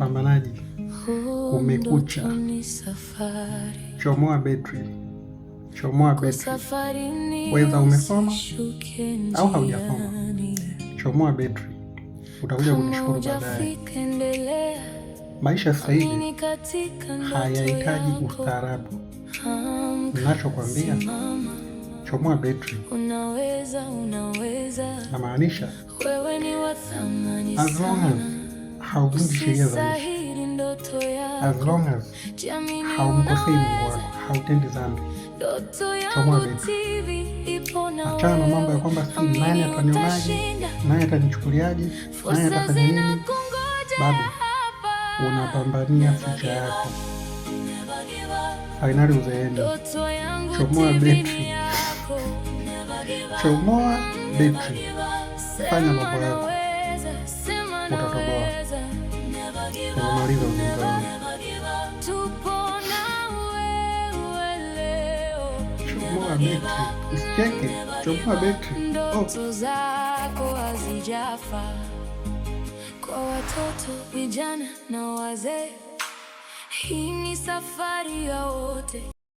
Wapambanaji, kumekucha. Chomoa betri, chomoa betri. Weza umesoma au haujasoma, chomoa betri, utakuja kunishukuru baadaye. Maisha sasa hivi hayahitaji ustaarabu. Ninachokwambia, chomoa betri. Namaanisha as long as hauvunji sheria za nchi, as long as haumkosei Mungu wako, hautendi dhambi, chomoa betri. Achana na mambo ya kwamba si nani atanionaje, nani atanichukuliaje, nani atafanya nini. Bado unapambania future yako, fainali uzeeni. Chomoa betri, chomoa betri, fanya mambo yako, utatoboa. Umemaliza ujinga wangu. Chomoa betri, usicheke, chomoa betri. Ndoto zako hazijafa, kwa watoto, vijana na wazee, hii ni safari ya wote.